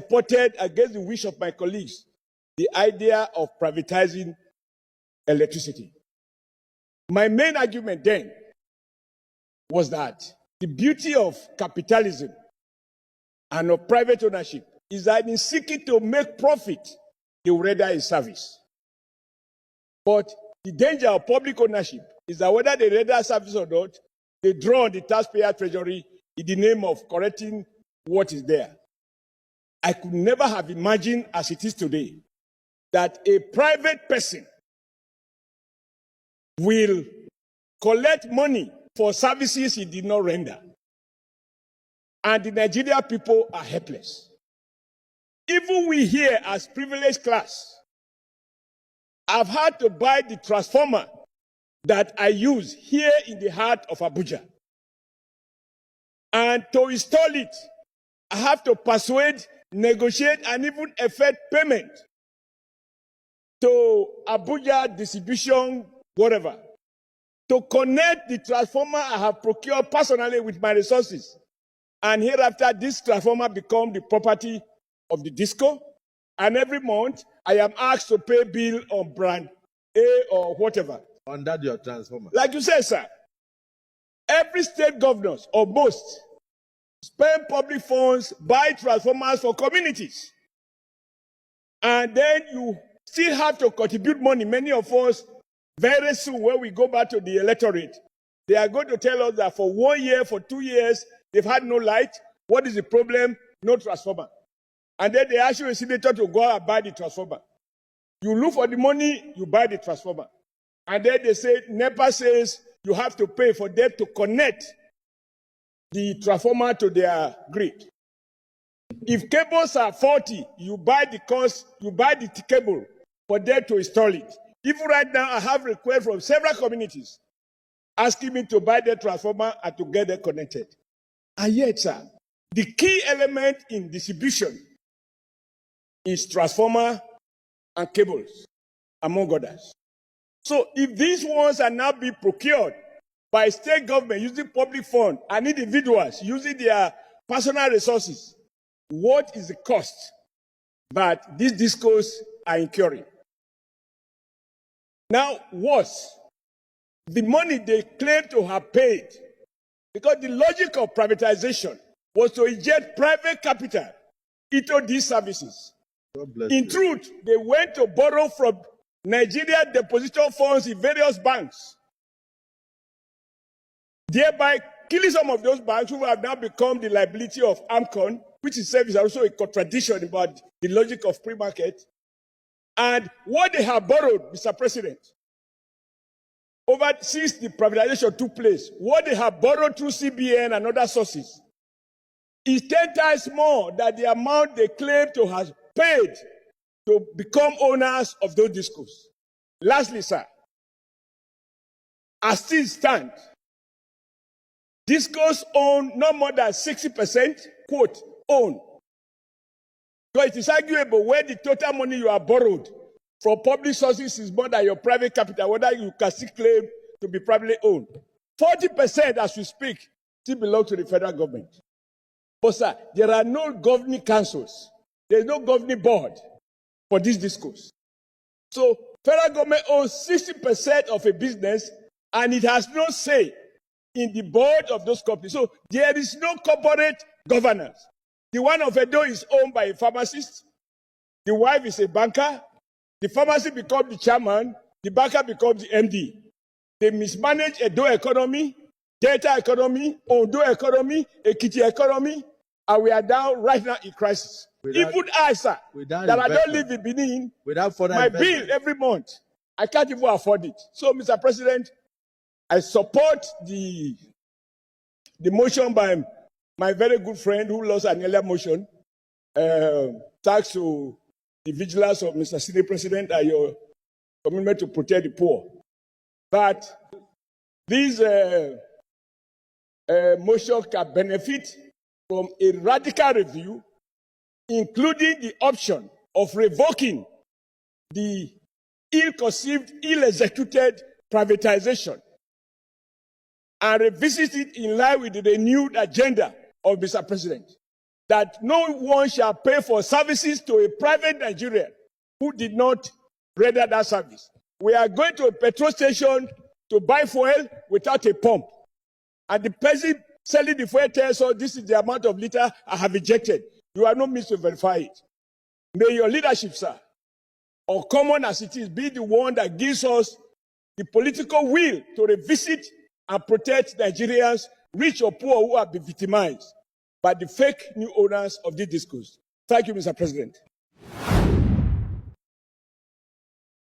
supported, against the wish of my colleagues, the idea of privatizing electricity. My main argument then was that the beauty of capitalism and of private ownership is that in seeking to make profit, they will render a service. But the danger of public ownership is that whether they render a service or not, they draw on the taxpayer treasury in the name of correcting what is there. I could never have imagined, as it is today, that a private person will collect money for services he did not render. And the Nigerian people are helpless. Even we here as privileged class have had to buy the transformer that I use here in the heart of Abuja. And to install it, I have to persuade, negotiate, and even effect payment to Abuja distribution, whatever, to connect the transformer I have procured personally with my resources. And hereafter, this transformer becomes the property of the DISCO. And every month, I am asked to pay bill on brand A or whatever. Under your transformer. Like you said, sir, every state governors, or most, spend public funds, buy transformers for communities. And then you still have to contribute money. Many of us, very soon, when we go back to the electorate, they are going to tell us that for 1 year, for 2 years, they've had no light. What is the problem? No transformer. And then they ask you a senator to go and buy the transformer. You look for the money, you buy the transformer. And then they say, NEPA says you have to pay for them to connect the transformer to their grid. If cables are 40, you buy the cable for them to install it. Even right now, I have requests from several communities asking me to buy the transformer and to get them connected. And yet, sir, the key element in distribution is transformer and cables, among others. So if these ones are now being procured by state government using public funds and individuals using their personal resources, what is the cost that these DISCOs are incurring? Now, worse, the money they claim to have paid, because the logic of privatization was to inject private capital into these services. In truth, they went to borrow from Nigerian depositor funds in various banks, thereby killing some of those banks who have now become the liability of AMCON, which itself is also a contradiction about the logic of free market. And what they have borrowed, Mr. President, since the privatization took place, what they have borrowed through CBN and other sources is 10 times more than the amount they claim to have paid to become owners of those DISCOs. Lastly, sir, as things stand, DISCOs own no more than 60%, quote, own. So it is arguable where the total money you have borrowed from public sources is more than your private capital, whether you can still claim to be privately owned. 40%, as we speak, still belong to the federal government. But, sir, there are no governing councils. There is no governing board for these DISCOs. So, federal government owns 60% of a business, and it has no say in the board of those companies. So, there is no corporate governance. The one of Edo is owned by a pharmacist. The wife is a banker. The pharmacy becomes the chairman. The banker becomes the MD. They mismanage Edo economy, Delta economy, Ondo economy, Ekiti economy, and we are down right now in crisis. Even I, sir, that I don't live in Benin, my bill every month, I can't even afford it. So, Mr. President, I support the motion by my very good friend who lost an earlier motion, thanks to the vigilance of Mr. Senate President and your commitment to protect the poor. But this motion can benefit from a radical review, including the option of revoking the ill-conceived, ill-executed privatization and revisit it in line with the renewed agenda of Mr. President. that no one shall pay for services to a private Nigerian who did not render that service. We are going to a petrol station to buy fuel without a pump. And the person selling the fuel tells us this is the amount of liter I have injected. You are not meant to verify it. May your leadership, sir, or common as it is, be the one that gives us the political will to revisit and protect Nigerians, rich or poor, who have been victimized by the fake new owners of this discourse. Thank you, Mr. President.